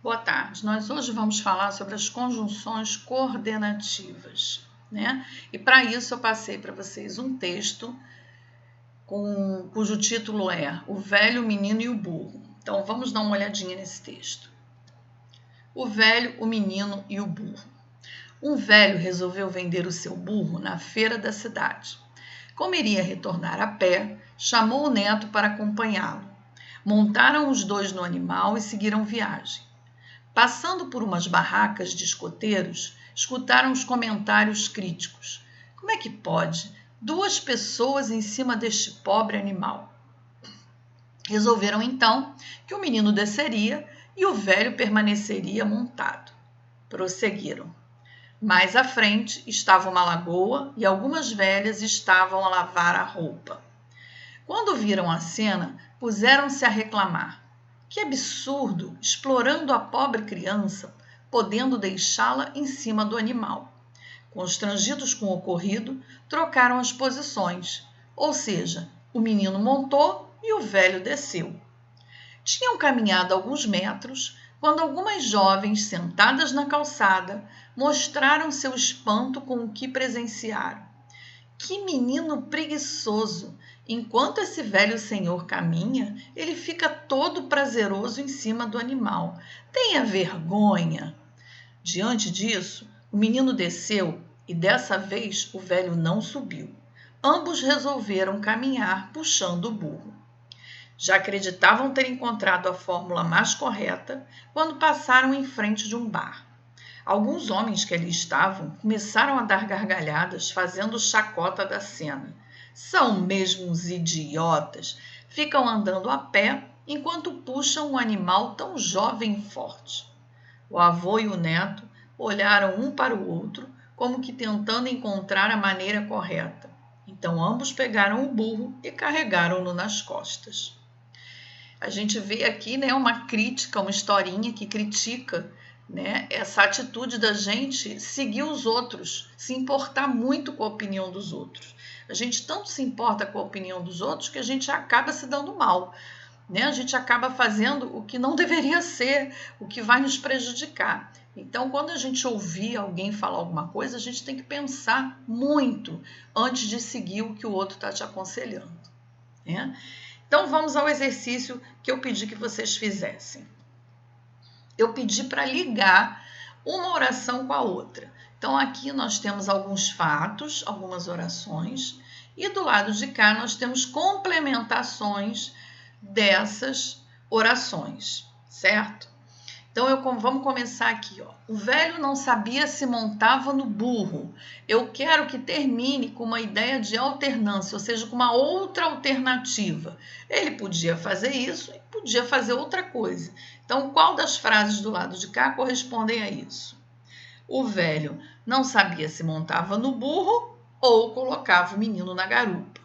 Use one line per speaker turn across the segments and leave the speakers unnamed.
Boa tarde. Nós hoje vamos falar sobre as conjunções coordenativas, né? E para isso eu passei para vocês um texto cujo título é O Velho, o Menino e o Burro. Então vamos dar uma olhadinha nesse texto. O velho, o menino e o burro. Um velho resolveu vender o seu burro na feira da cidade. Como iria retornar a pé, chamou o neto para acompanhá-lo. Montaram os dois no animal e seguiram viagem. Passando por umas barracas de escoteiros, escutaram os comentários críticos. Como é que pode? 2 pessoas em cima deste pobre animal. Resolveram então que o menino desceria e o velho permaneceria montado. Prosseguiram. Mais à frente estava uma lagoa e algumas velhas estavam a lavar a roupa. Quando viram a cena, puseram-se a reclamar. Que absurdo, explorando a pobre criança, podendo deixá-la em cima do animal. Constrangidos com o ocorrido, trocaram as posições, ou seja, o menino montou e o velho desceu. Tinham caminhado alguns metros quando algumas jovens sentadas na calçada mostraram seu espanto com o que presenciaram. Que menino preguiçoso! Enquanto esse velho senhor caminha, ele fica todo prazeroso em cima do animal. Tenha vergonha! Diante disso, o menino desceu e dessa vez o velho não subiu. Ambos resolveram caminhar puxando o burro. Já acreditavam ter encontrado a fórmula mais correta quando passaram em frente de um bar. Alguns homens que ali estavam começaram a dar gargalhadas, fazendo chacota da cena. São mesmo uns idiotas. Ficam andando a pé enquanto puxam um animal tão jovem e forte. O avô e o neto olharam um para o outro, como que tentando encontrar a maneira correta. Então ambos pegaram o burro e carregaram-no nas costas. A gente vê aqui, né, uma crítica, uma historinha que critica, né, essa atitude da gente seguir os outros, se importar muito com a opinião dos outros. A gente tanto se importa com a opinião dos outros que a gente acaba se dando mal, né? A gente acaba fazendo o que não deveria ser, o que vai nos prejudicar. Então, quando a gente ouvir alguém falar alguma coisa, a gente tem que pensar muito antes de seguir o que o outro está te aconselhando, né? Então, vamos ao exercício que eu pedi que vocês fizessem. Eu pedi para ligar uma oração com a outra. Então, aqui nós temos alguns fatos, algumas orações, e do lado de cá nós temos complementações dessas orações, certo? Então, vamos começar aqui, ó. O velho não sabia se montava no burro. Eu quero que termine com uma ideia de alternância, ou seja, com uma outra alternativa. Ele podia fazer isso e podia fazer outra coisa. Então, qual das frases do lado de cá correspondem a isso? O velho não sabia se montava no burro ou colocava o menino na garupa.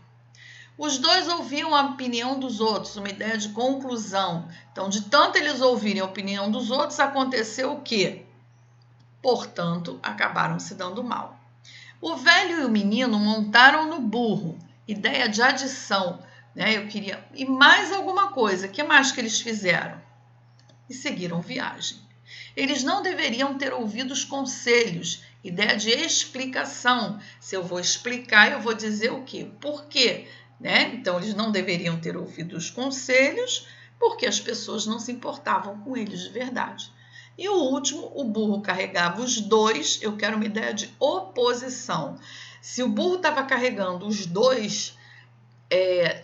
Os dois ouviam a opinião dos outros, uma ideia de conclusão. Então, de tanto eles ouvirem a opinião dos outros, aconteceu o quê? Portanto, acabaram se dando mal. O velho e o menino montaram no burro, ideia de adição, né? Eu queria. E mais alguma coisa, o que mais que eles fizeram? E seguiram viagem. Eles não deveriam ter ouvido os conselhos, ideia de explicação. Se eu vou explicar, eu vou dizer o quê? Por quê? Né? Então, eles não deveriam ter ouvido os conselhos porque as pessoas não se importavam com eles de verdade. E o último, o burro carregava os dois. Eu quero uma ideia de oposição. Se o burro estava carregando os dois,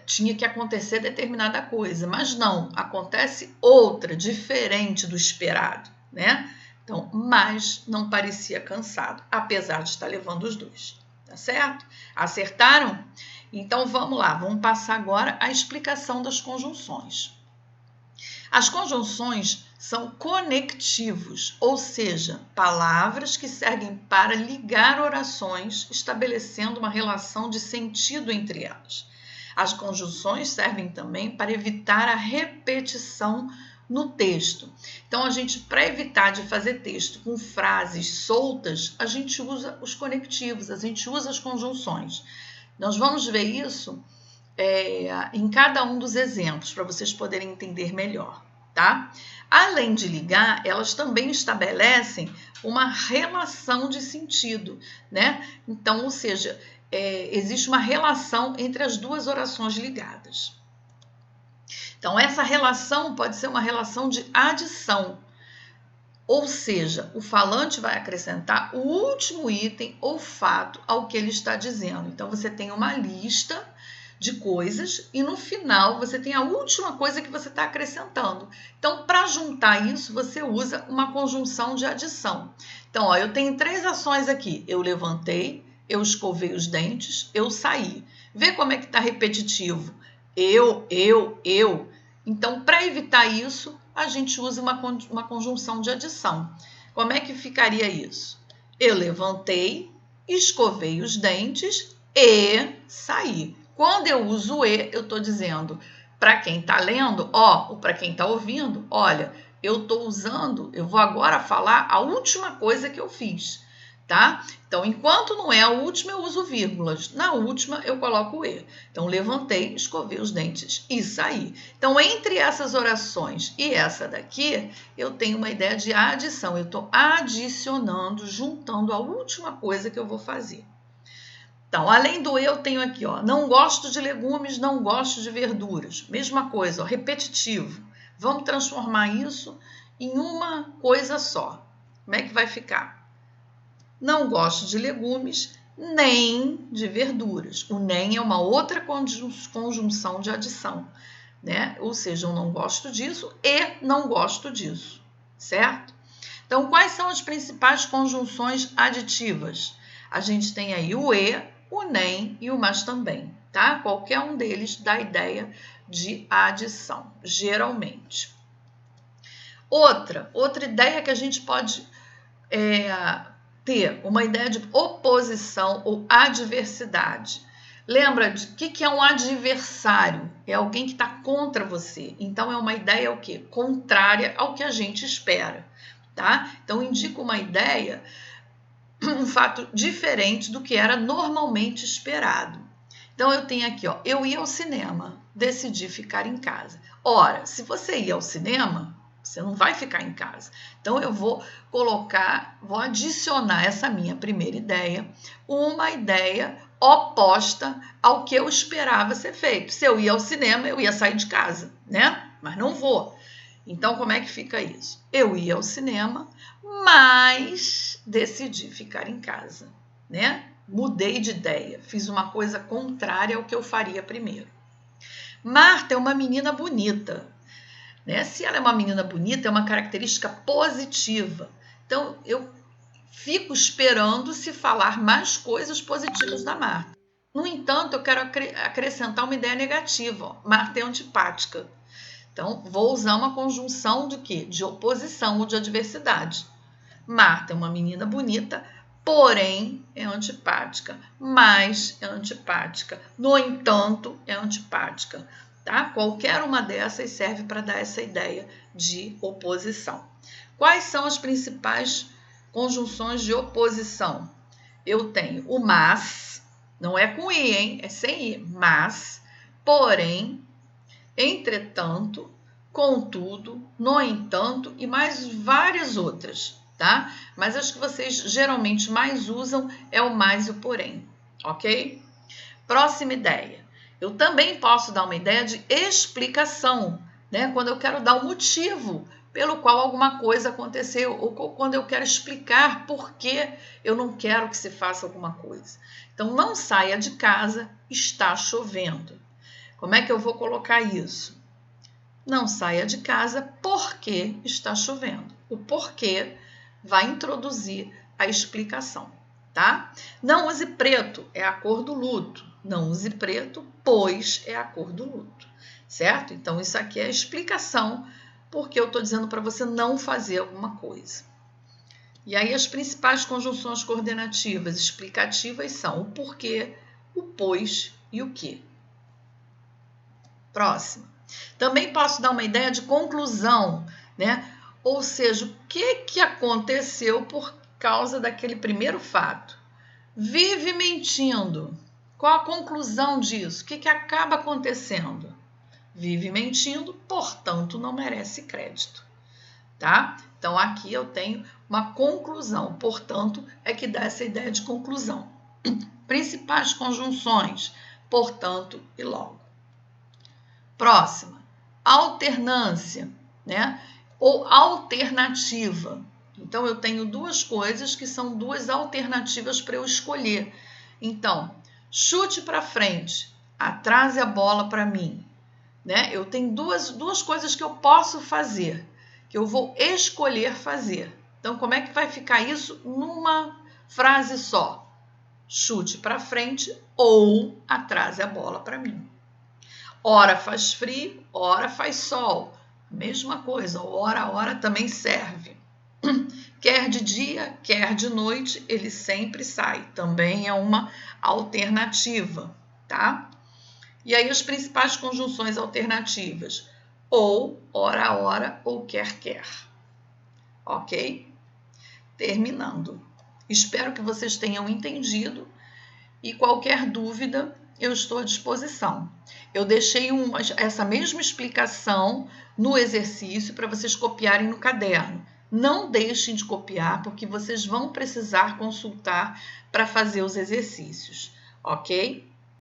tinha que acontecer determinada coisa, mas não, acontece outra, diferente do esperado, né? Então, mas não parecia cansado, apesar de estar levando os dois, tá certo? Acertaram? Então, vamos lá, vamos passar agora a explicação das conjunções. As conjunções são conectivos, ou seja, palavras que servem para ligar orações, estabelecendo uma relação de sentido entre elas. As conjunções servem também para evitar a repetição no texto. Então, para evitar de fazer texto com frases soltas, a gente usa os conectivos, a gente usa as conjunções. Nós vamos ver isso em cada um dos exemplos, para vocês poderem entender melhor. tá? Além de ligar, elas também estabelecem uma relação de sentido, né? Então, ou seja, existe uma relação entre as duas orações ligadas. Então, essa relação pode ser uma relação de adição, ou seja, o falante vai acrescentar o último item ou fato ao que ele está dizendo. Então, você tem uma lista de coisas e no final você tem a última coisa que você está acrescentando. Então, para juntar isso, você usa uma conjunção de adição. Então, ó, eu tenho 3 ações aqui. Eu levantei, eu escovei os dentes, eu saí. Vê como é que está repetitivo. Eu. Então, para evitar isso, a gente usa uma conjunção de adição. Como é que ficaria isso? Eu levantei, escovei os dentes e saí. Quando eu uso e, eu estou dizendo para quem está lendo, ou para quem está ouvindo, olha, eu estou usando, eu vou agora falar a última coisa que eu fiz, tá? Então, enquanto não é a última, eu uso vírgulas. Na última, eu coloco o e. Então, levantei, escovei os dentes e saí. Então, entre essas orações e essa daqui, eu tenho uma ideia de adição. Eu estou adicionando, juntando a última coisa que eu vou fazer. Então, além do eu tenho aqui, ó, não gosto de legumes, não gosto de verduras. Mesma coisa, ó, repetitivo. Vamos transformar isso em uma coisa só. Como é que vai ficar? Não gosto de legumes, nem de verduras. O nem é uma outra conjunção de adição, né? Ou seja, eu não gosto disso e não gosto disso, certo? Então, quais são as principais conjunções aditivas? A gente tem aí o e, o nem e o mas também, tá? Qualquer um deles dá ideia de adição, geralmente. Outra ideia que a gente pode ter, uma ideia de oposição ou adversidade. Lembra de que é um adversário? É alguém que está contra você. Então, é uma ideia o quê? Contrária ao que a gente espera, tá? Então, indica uma ideia, um fato diferente do que era normalmente esperado. Então, eu tenho aqui, ó, eu ia ao cinema, decidi ficar em casa. Ora, se você ia ao cinema, você não vai ficar em casa. Então, eu vou adicionar essa minha primeira ideia, uma ideia oposta ao que eu esperava ser feito. Se eu ia ao cinema, eu ia sair de casa, né? Mas não vou. Então, como é que fica isso? Eu ia ao cinema, mas decidi ficar em casa, né? Mudei de ideia, fiz uma coisa contrária ao que eu faria primeiro. Marta é uma menina bonita, né? Se ela é uma menina bonita, é uma característica positiva. Então, eu fico esperando se falar mais coisas positivas da Marta. No entanto, eu quero acrescentar uma ideia negativa. Ó. Marta é antipática. Então, vou usar uma conjunção de quê? De oposição ou de adversidade. Marta é uma menina bonita, porém é antipática, mas é antipática. No entanto, é antipática. Tá? Qualquer uma dessas serve para dar essa ideia de oposição. Quais são as principais conjunções de oposição? Eu tenho o mas, não é com i, hein? É sem i. Mas, porém, entretanto, contudo, no entanto e mais várias outras, tá? Mas as que vocês geralmente mais usam é o mais e o porém, ok? Próxima ideia. Eu também posso dar uma ideia de explicação, né? Quando eu quero dar o motivo pelo qual alguma coisa aconteceu ou quando eu quero explicar por que eu não quero que se faça alguma coisa. Então, não saia de casa, está chovendo. Como é que eu vou colocar isso? Não saia de casa porque está chovendo. O porquê vai introduzir a explicação, tá? Não use preto, é a cor do luto. Não use preto, pois é a cor do luto, certo? Então, isso aqui é a explicação porque eu estou dizendo para você não fazer alguma coisa. E aí, as principais conjunções coordenativas explicativas são o porquê, o pois e o que. Próximo. Também posso dar uma ideia de conclusão, né? Ou seja, o que aconteceu por causa daquele primeiro fato? Vive mentindo. Qual a conclusão disso? O que acaba acontecendo? vive mentindo, portanto não merece crédito, tá? Então aqui eu tenho uma conclusão, portanto é que dá essa ideia de conclusão. Principais conjunções, portanto e logo. Próxima, alternância, né? Ou alternativa. Então eu tenho duas coisas que são duas alternativas para eu escolher. Então, chute para frente, atrase a bola para mim, né? Eu tenho duas coisas que eu posso fazer, que eu vou escolher fazer. Então, como é que vai ficar isso numa frase só? Chute para frente ou atrase a bola para mim. Ora faz frio, ora faz sol. Mesma coisa, hora a hora também serve. Quer de dia, quer de noite, ele sempre sai. Também é uma alternativa, tá? E aí as principais conjunções alternativas: ou, ora a hora, ou quer quer. Ok? Terminando. Espero que vocês tenham entendido e qualquer dúvida eu estou à disposição. Eu deixei essa mesma explicação no exercício para vocês copiarem no caderno. Não deixem de copiar, porque vocês vão precisar consultar para fazer os exercícios, ok?